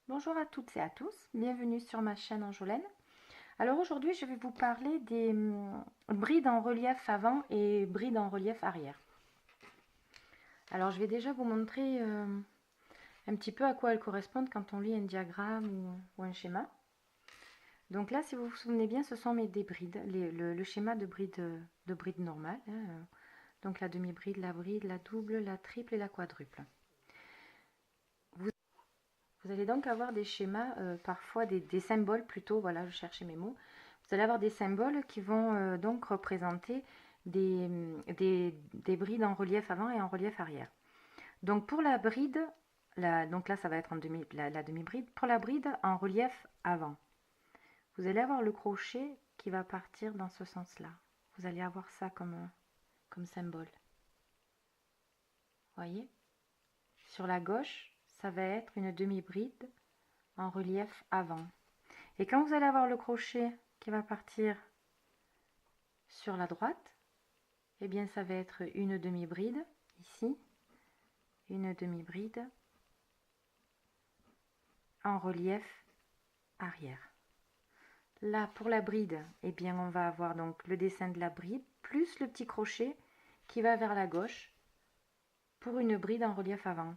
Bonjour à toutes et à tous, bienvenue sur ma chaîne Anjolaine. Alors aujourd'hui je vais vous parler des brides en relief avant et brides en relief arrière. Alors je vais déjà vous montrer un petit peu à quoi elles correspondent quand on lit un diagramme ou un schéma. Donc là si vous vous souvenez bien ce sont des brides, le schéma de bride normale. Donc la demi-bride, la double, la triple et la quadruple. Vous allez donc avoir des schémas, parfois des symboles plutôt, voilà, je cherchais mes mots. Vous allez avoir des symboles qui vont donc représenter des brides en relief avant et en relief arrière. Donc pour la bride, donc là ça va être en la demi-bride, pour la bride en relief avant, vous allez avoir le crochet qui va partir dans ce sens-là. Vous allez avoir ça comme symbole. Voyez? Sur la gauche, ça va être une demi-bride en relief avant. Et quand vous allez avoir le crochet qui va partir sur la droite, eh bien ça va être une demi-bride ici, une demi-bride en relief arrière. Là pour la bride, eh bien on va avoir donc le dessin de la bride plus le petit crochet qui va vers la gauche pour une bride en relief avant.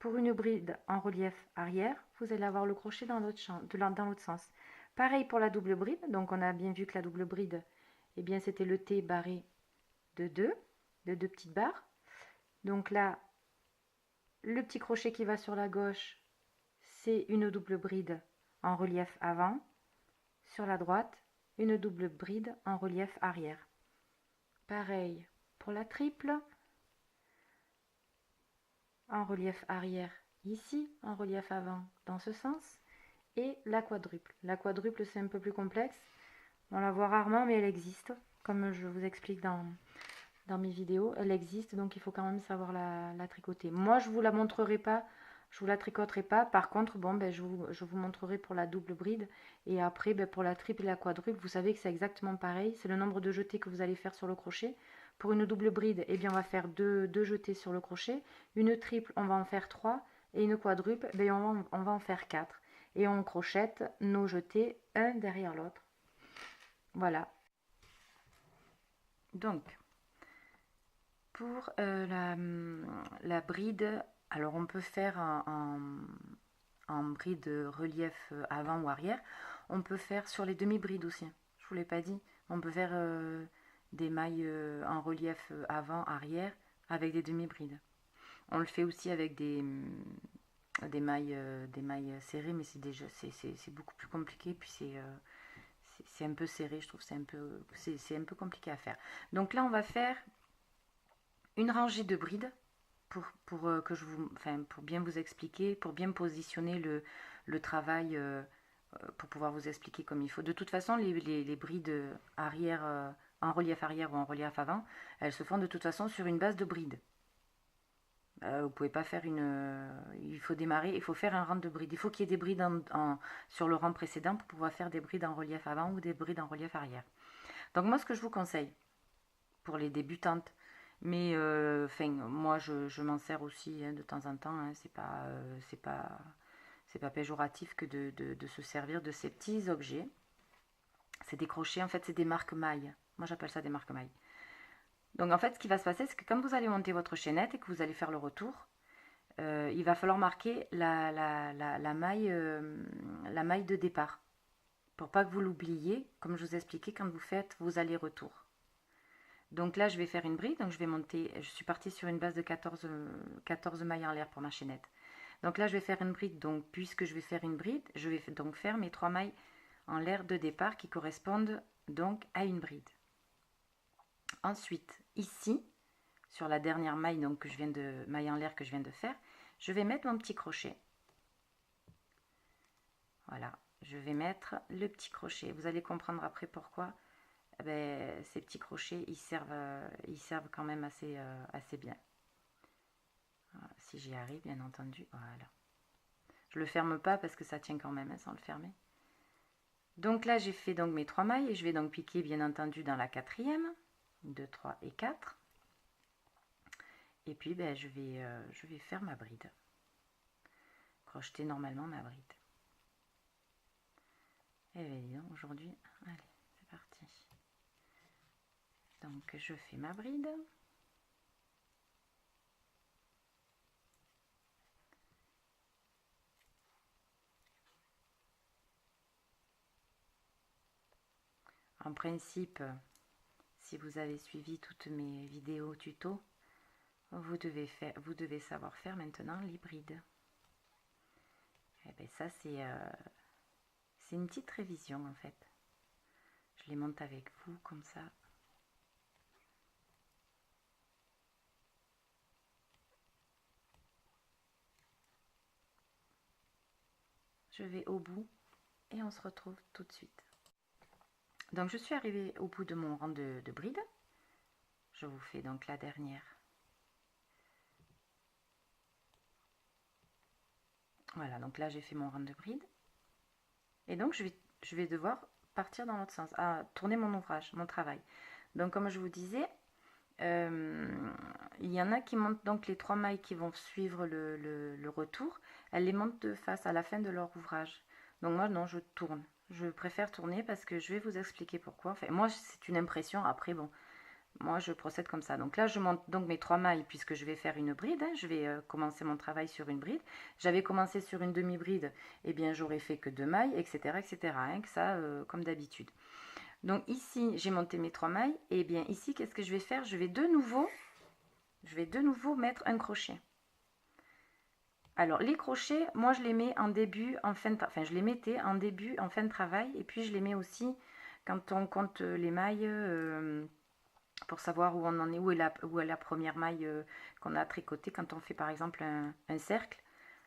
Pour une bride en relief arrière, vous allez avoir le crochet dans l'autre sens. Pareil pour la double bride, donc on a bien vu que la double bride, eh bien c'était le T barré de deux petites barres. Donc là, le petit crochet qui va sur la gauche, c'est une double bride en relief avant. Sur la droite, une double bride en relief arrière. Pareil pour la triple, en relief arrière ici, en relief avant dans ce sens. Et la quadruple. La quadruple, c'est un peu plus complexe. On la voit rarement, mais elle existe, comme je vous explique dans mes vidéos. Elle existe, donc il faut quand même savoir la tricoter. Moi, je vous la montrerai pas, je vous la tricoterai pas. Par contre, bon, ben, je vous montrerai pour la double bride. Et après, ben, pour la triple et la quadruple, vous savez que c'est exactement pareil. C'est le nombre de jetés que vous allez faire sur le crochet. Pour une double bride, eh bien, on va faire deux jetés sur le crochet. Une triple, on va en faire 3. Et une quadruple, ben, on va en faire 4. Et on crochette nos jetés un derrière l'autre. Voilà. Donc, pour la bride, alors on peut faire en bride relief avant ou arrière. On peut faire sur les demi-brides aussi. Je ne vous l'ai pas dit. On peut faire des mailles en relief avant, arrière avec des demi-brides. On le fait aussi avec des mailles serrées, mais c'est beaucoup plus compliqué. Puis c'est un peu serré, je trouve. C'est un peu compliqué à faire. Donc là, on va faire une rangée de brides que pour bien vous expliquer, pour bien positionner le travail, pour pouvoir vous expliquer comme il faut. De toute façon, les brides arrière, en relief arrière ou en relief avant, elles se font de toute façon sur une base de brides. Vous pouvez pas faire il faut démarrer, il faut faire un rang de brides. Il faut qu'il y ait des brides sur le rang précédent pour pouvoir faire des brides en relief avant ou des brides en relief arrière. Donc moi, ce que je vous conseille pour les débutantes, mais moi je m'en sers aussi hein, de temps en temps. Hein, c'est pas péjoratif que de se servir de ces petits objets. C'est des crochets, en fait, c'est des marque-mailles. Moi j'appelle ça des marque-mailles. Donc en fait, ce qui va se passer, c'est que quand vous allez monter votre chaînette et que vous allez faire le retour, il va falloir marquer la maille de départ. Pour pas que vous l'oubliez, comme je vous ai expliqué quand vous faites vos allers-retours. Donc là, je vais faire une bride. Donc je suis partie sur une base de 14 mailles en l'air pour ma chaînette. Donc là, je vais faire une bride. Donc puisque je vais faire une bride, je vais donc faire mes 3 mailles en l'air de départ qui correspondent donc à une bride. Ensuite, ici, sur la dernière maille donc maille en l'air que je viens de faire, je vais mettre mon petit crochet. Voilà, je vais mettre le petit crochet. Vous allez comprendre après pourquoi. Ces petits crochets, ils servent quand même assez bien. Voilà, si j'y arrive, bien entendu. Voilà. Je le ferme pas parce que ça tient quand même hein, sans le fermer. Donc là, j'ai fait donc mes 3 mailles et je vais donc piquer bien entendu dans la quatrième. 2, 3 et 4. Et puis, je vais faire ma bride. crocheter normalement ma bride. Et bien dis donc, aujourd'hui, allez, c'est parti. Donc je fais ma bride. En principe, si vous avez suivi toutes mes vidéos tuto, vous devez savoir faire maintenant les brides. Et bien ça c'est une petite révision en fait. Je les monte avec vous comme ça. Je vais au bout et on se retrouve tout de suite. Donc je suis arrivée au bout de mon rang de bride. Je vous fais donc la dernière. Voilà, donc là j'ai fait mon rang de bride. Et donc je vais devoir partir dans l'autre sens, tourner mon ouvrage, mon travail. Donc comme je vous disais, il y en a qui montent donc les 3 mailles qui vont suivre le retour, elles les montent de face à la fin de leur ouvrage. Donc moi non, je tourne. Je préfère tourner parce que je vais vous expliquer pourquoi. Enfin, moi c'est une impression, après bon, moi je procède comme ça. Donc là je monte donc mes 3 mailles puisque je vais faire une bride, hein. Je vais commencer mon travail sur une bride. J'avais commencé sur une demi-bride, et eh bien j'aurais fait que 2 mailles, etc. etc. Hein, que ça comme d'habitude. Donc ici, j'ai monté mes 3 mailles. Et bien ici, qu'est-ce que je vais faire? Je vais de nouveau mettre un crochet. Alors les crochets, moi je les mets en début, en fin de, enfin je les mettais en début, en fin de travail. Et puis je les mets aussi quand on compte les mailles pour savoir où on en est, où est la première maille qu'on a tricotée. Quand on fait par exemple un cercle.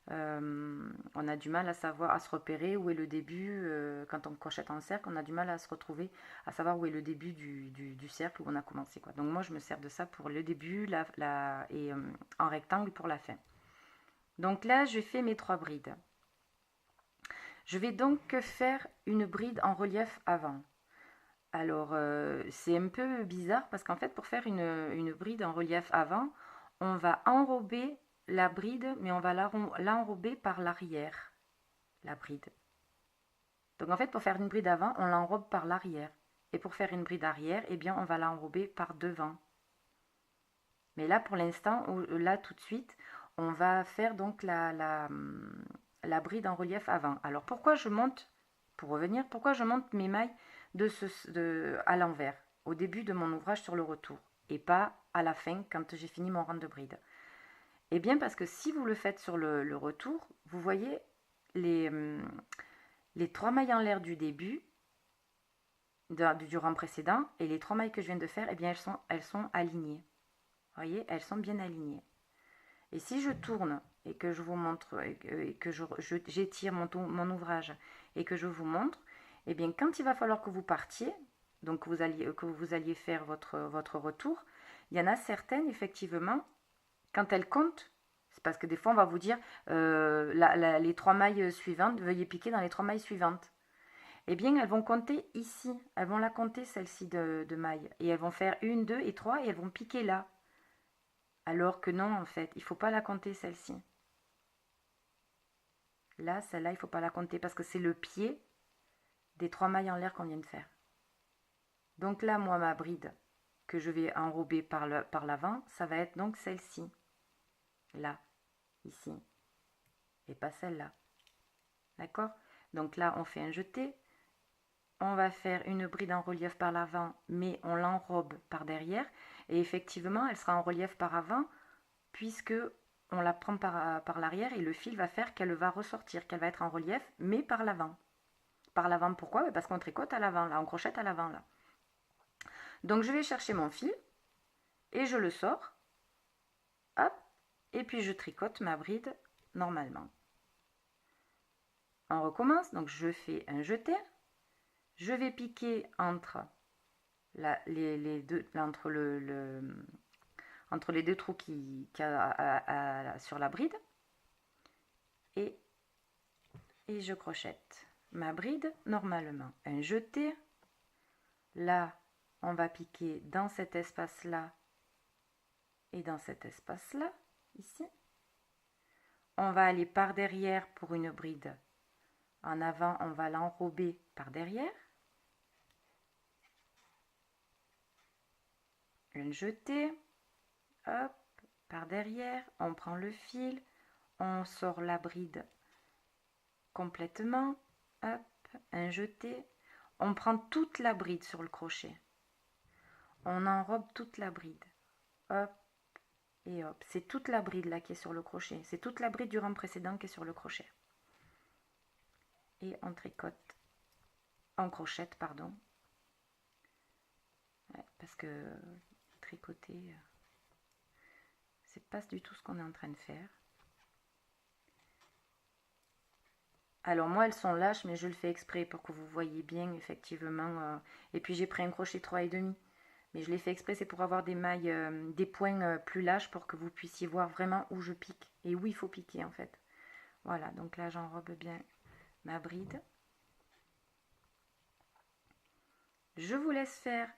On a du mal à savoir, à se repérer où est le début. Quand on crochette en cercle, on a du mal à se retrouver, à savoir où est le début du cercle où on a commencé, quoi. Donc moi je me sers de ça pour le début et en rectangle pour la fin. Donc là je fais mes 3 brides. Je vais donc faire une bride en relief avant. Alors c'est un peu bizarre parce qu'en fait pour faire une bride en relief avant, on va enrober la bride, mais on va l'enrober par l'arrière, la bride. Donc en fait, pour faire une bride avant, on l'enrobe par l'arrière. Et pour faire une bride arrière, eh bien, on va l'enrober par devant. Mais là, pour l'instant, là, tout de suite, on va faire donc la bride en relief avant. Alors pourquoi je monte, pour revenir, pourquoi je monte mes mailles à l'envers, au début de mon ouvrage sur le retour, et pas à la fin, quand j'ai fini mon rang de bride? Eh bien parce que si vous le faites sur le retour, vous voyez les 3 mailles en l'air du début, du rang précédent, et les 3 mailles que je viens de faire, eh bien elles sont alignées. Vous voyez, elles sont bien alignées. Et si je tourne et que je vous montre, et que j'étire mon ouvrage et que je vous montre, eh bien quand il va falloir que vous partiez, donc que vous alliez faire votre retour, il y en a certaines, effectivement, quand elles comptent, c'est parce que des fois on va vous dire les 3 mailles suivantes, veuillez piquer dans les 3 mailles suivantes. Eh bien elles vont compter ici, elles vont la compter celle-ci de mailles, et elles vont faire 1, 2 et 3 et elles vont piquer là. Alors que non, en fait, il ne faut pas la compter celle-ci. Là, celle-là, il ne faut pas la compter parce que c'est le pied des 3 mailles en l'air qu'on vient de faire. Donc là, moi, ma bride que je vais enrober par l'avant, ça va être donc celle-ci. Là, ici. Et pas celle-là. D'accord? Donc là, on fait un jeté. On va faire une bride en relief par l'avant, mais on l'enrobe par derrière. Et effectivement, elle sera en relief par avant, puisque on la prend par l'arrière et le fil va faire qu'elle va ressortir, qu'elle va être en relief, mais par l'avant. Par l'avant, pourquoi? Parce qu'on tricote à l'avant, là, on crochette à l'avant, là. Donc je vais chercher mon fil, et je le sors, hop, et puis je tricote ma bride normalement. On recommence, donc je fais un jeté, je vais piquer entre les deux, entre les deux trous sur la bride, et je crochette ma bride normalement. Un jeté, là on va piquer dans cet espace là et dans cet espace là, ici. on va aller par derrière pour une bride. En avant, on va l'enrober par derrière. Une jetée, hop, par derrière, on prend le fil, on sort la bride complètement, hop, un jeté, on prend toute la bride sur le crochet, on enrobe toute la bride, hop et hop, c'est toute la bride là qui est sur le crochet, c'est toute la bride du rang précédent qui est sur le crochet, et on tricote, on crochette pardon, ouais, parce que tricoter, c'est pas du tout ce qu'on est en train de faire. Alors moi elles sont lâches, mais je le fais exprès pour que vous voyez bien effectivement. Et puis j'ai pris un crochet 3,5, mais je l'ai fait exprès, c'est pour avoir des mailles, des points plus lâches pour que vous puissiez voir vraiment où je pique et où il faut piquer en fait. Voilà, donc là j'enrobe bien ma bride. Je vous laisse faire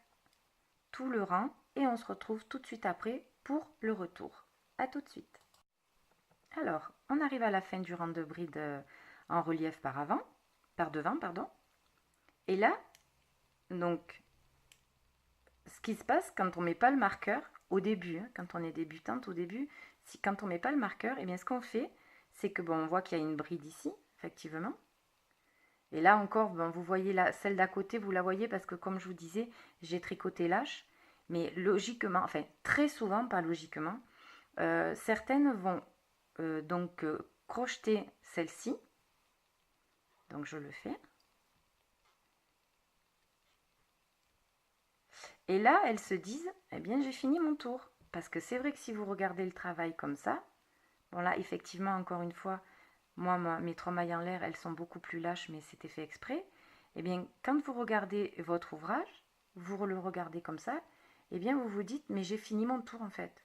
tout le rang et on se retrouve tout de suite après pour le retour. A tout de suite. Alors, on arrive à la fin du rang de bride en relief par devant, pardon. Et là, donc, ce qui se passe quand on ne met pas le marqueur au début, hein, quand on est débutante au début, quand on ne met pas le marqueur, et bien ce qu'on fait, c'est que bon, on voit qu'il y a une bride ici, effectivement. Et là encore, bon, vous voyez celle d'à côté, vous la voyez parce que comme je vous disais, j'ai tricoté lâche. Mais logiquement, enfin très souvent, pas logiquement, certaines vont donc crocheter celle-ci. Donc je le fais. Et là, elles se disent, eh bien j'ai fini mon tour. Parce que c'est vrai que si vous regardez le travail comme ça, bon là effectivement encore une fois, moi mes 3 mailles en l'air, elles sont beaucoup plus lâches, mais c'était fait exprès. Eh bien quand vous regardez votre ouvrage, vous le regardez comme ça, eh bien vous vous dites, mais j'ai fini mon tour en fait.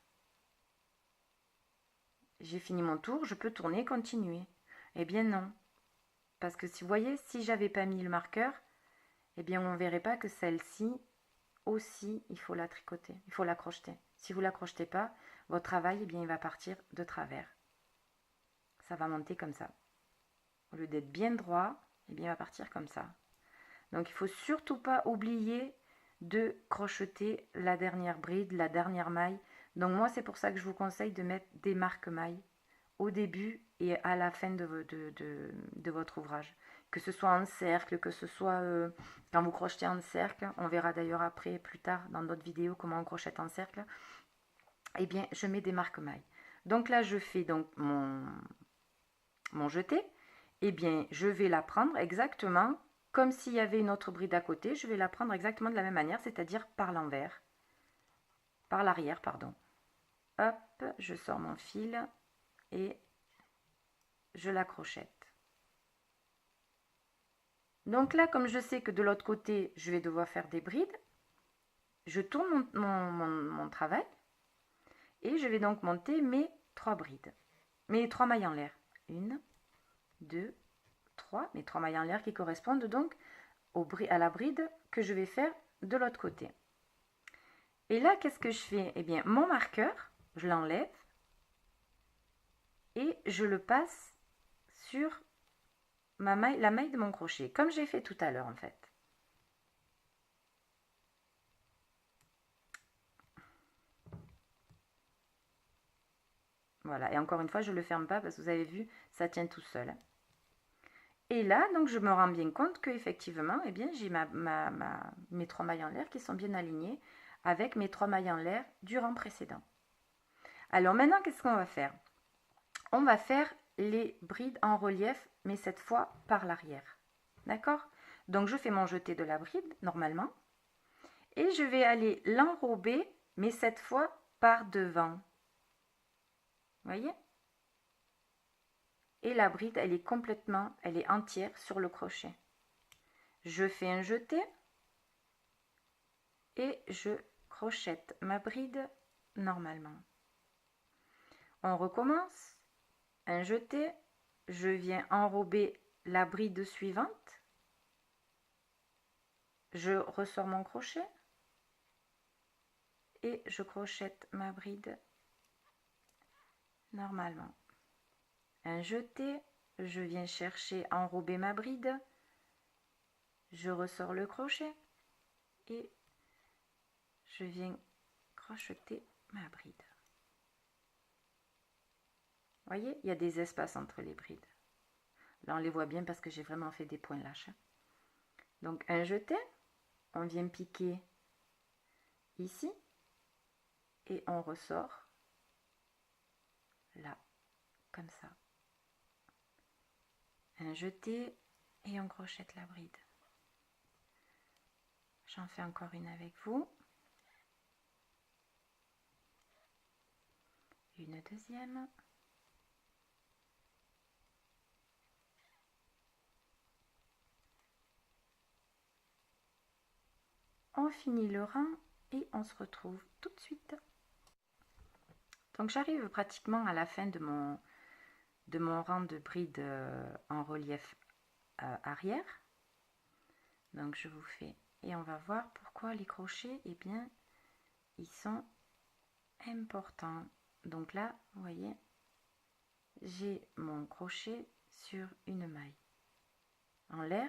J'ai fini mon tour, je peux tourner, continuer. Eh bien non. Parce que si vous voyez, si j'avais pas mis le marqueur, eh bien on ne verrait pas que celle-ci aussi, il faut la tricoter, il faut la crocheter. Si vous ne la crochetez pas, votre travail, eh bien, il va partir de travers. Ça va monter comme ça. Au lieu d'être bien droit, eh bien, il va partir comme ça. Donc, il ne faut surtout pas oublier de crocheter la dernière bride, la dernière maille. Donc, moi, c'est pour ça que je vous conseille de mettre des marque-mailles au début et à la fin de votre ouvrage. Que ce soit en cercle, que ce soit quand vous crochetez en cercle, on verra d'ailleurs après, plus tard, dans d'autres vidéos, comment on crochette en cercle, eh bien, je mets des marque-mailles. Donc là, je fais donc mon jeté, eh bien, je vais la prendre exactement comme s'il y avait une autre bride à côté, je vais la prendre exactement de la même manière, c'est-à-dire par l'envers, par l'arrière, pardon. Hop, je sors mon fil et je la crochette. Donc là, comme je sais que de l'autre côté, je vais devoir faire des brides, je tourne mon travail et je vais donc monter mes 3 brides, mes 3 mailles en l'air. 1, 2, 3, mes 3 mailles en l'air qui correspondent donc à la bride que je vais faire de l'autre côté. Et là, qu'est-ce que je fais? Eh bien, mon marqueur, je l'enlève et je le passe sur la maille de mon crochet, comme j'ai fait tout à l'heure en fait. Voilà, et encore une fois, je ne le ferme pas parce que vous avez vu, ça tient tout seul. Et là, donc, je me rends bien compte qu'effectivement, eh bien, j'ai mes 3 mailles en l'air qui sont bien alignées avec mes 3 mailles en l'air du rang précédent. Alors maintenant, qu'est-ce qu'on va faire? On va faire les brides en relief, mais cette fois par l'arrière. D'accord? Donc, je fais mon jeté de la bride, normalement, et je vais aller l'enrober, mais cette fois par devant. Voyez? Et la bride, elle est entière sur le crochet. Je fais un jeté et je crochette ma bride normalement. On recommence, un jeté, je viens enrober la bride suivante, je ressors mon crochet et je crochette ma bride normalement. un jeté, je viens chercher enrober ma bride, je ressors le crochet et je viens crocheter ma bride. Vous voyez, il y a des espaces entre les brides. Là, on les voit bien parce que j'ai vraiment fait des points lâches. Donc, un jeté, on vient piquer ici et on ressort là, comme ça. Un jeté et on crochette la bride. J'en fais encore une avec vous. Une deuxième. On finit le rang et on se retrouve tout de suite. Donc j'arrive pratiquement à la fin de mon rang de bride en relief arrière. Donc je vous fais, et on va voir pourquoi les crochets, eh bien, ils sont importants. Donc là, vous voyez, j'ai mon crochet sur une maille en l'air,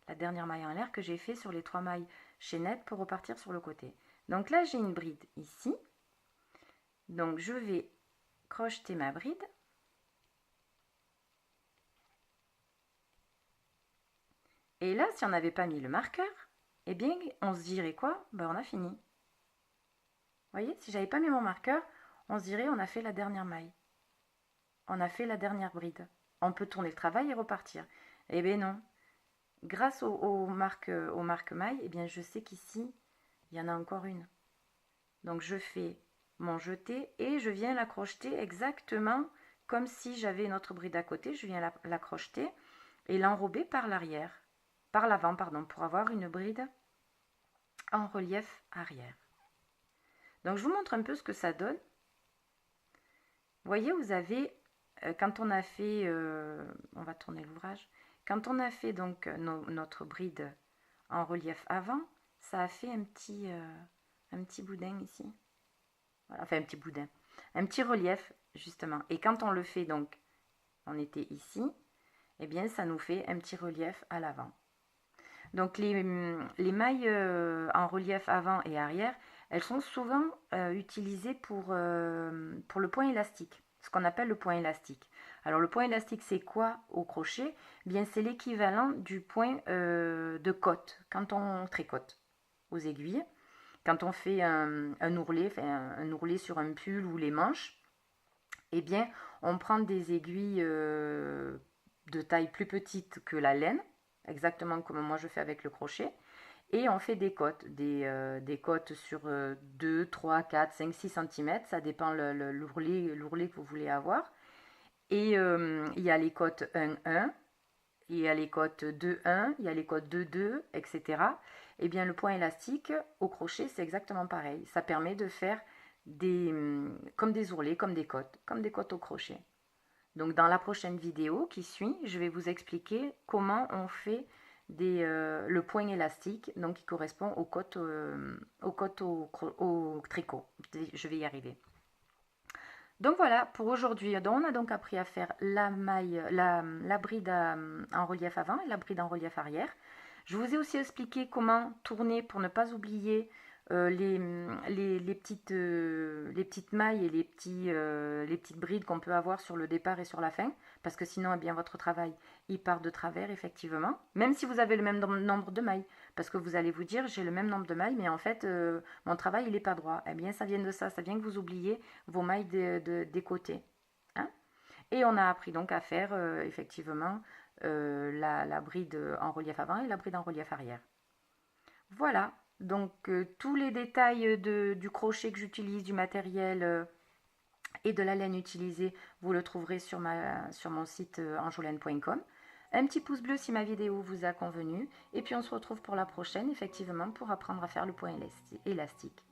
la dernière maille en l'air que j'ai fait sur les 3 mailles chaînettes pour repartir sur le côté. Donc là, j'ai une bride ici. Donc je vais crocheter ma bride. Et là, si on n'avait pas mis le marqueur, eh bien, on se dirait quoi? Ben, on a fini. Vous voyez, si j'avais pas mis mon marqueur, on se dirait on a fait la dernière maille. On a fait la dernière bride. On peut tourner le travail et repartir. Eh bien non. Grâce aux marques mailles, eh bien, je sais qu'ici, il y en a encore une. Donc je fais mon jeté et je viens la crocheter exactement comme si j'avais une autre bride à côté. Je viens la crocheter et l'enrober par l'arrière. Par l'avant, pardon, pour avoir une bride en relief arrière. Donc je vous montre un peu ce que ça donne. Vous voyez, vous avez, quand on a fait, on va tourner l'ouvrage, quand on a fait donc notre bride en relief avant, ça a fait un petit boudin ici. Voilà, enfin un petit boudin, un petit relief justement. Et quand on le fait donc, on était ici, eh bien ça nous fait un petit relief à l'avant. Donc les mailles en relief avant et arrière, elles sont souvent utilisées pour le point élastique, ce qu'on appelle le point élastique. Alors le point élastique, c'est quoi au crochet? Bien, c'est l'équivalent du point de cotte, quand on tricote aux aiguilles. Quand on fait un ourlet, enfin un ourlet sur un pull ou les manches, eh bien, on prend des aiguilles de taille plus petite que la laine, exactement comme moi je fais avec le crochet, et on fait des cottes, des cottes sur 2, 3, 4, 5, 6 cm, ça dépend l'ourlet que vous voulez avoir. Et il y a les cotes 1-1, il y a les cotes 2-1, il y a les cotes 2-2, etc. Et bien le point élastique au crochet, c'est exactement pareil. Ça permet de faire comme des ourlets, comme des cottes au crochet. Donc dans la prochaine vidéo qui suit, je vais vous expliquer comment on fait le point élastique, donc qui correspond aux cottes au tricot. Je vais y arriver. Donc voilà, pour aujourd'hui, on a donc appris à faire la bride en relief avant et la bride en relief arrière. Je vous ai aussi expliqué comment tourner pour ne pas oublier les petites mailles et les petites brides qu'on peut avoir sur le départ et sur la fin, parce que sinon, eh bien, votre travail, il part de travers, effectivement, même si vous avez le même nombre de mailles, parce que vous allez vous dire, j'ai le même nombre de mailles, mais en fait, mon travail, il n'est pas droit. Eh bien, ça vient de ça vient que vous oubliez vos mailles des côtés. Hein. Et on a appris donc à faire, effectivement, la bride en relief avant et la bride en relief arrière. Voilà, donc tous les détails du crochet que j'utilise, du matériel et de la laine utilisée, vous le trouverez sur mon site anjolaine.com. Un petit pouce bleu si ma vidéo vous a convenu. Et puis on se retrouve pour la prochaine, effectivement, pour apprendre à faire le point élastique.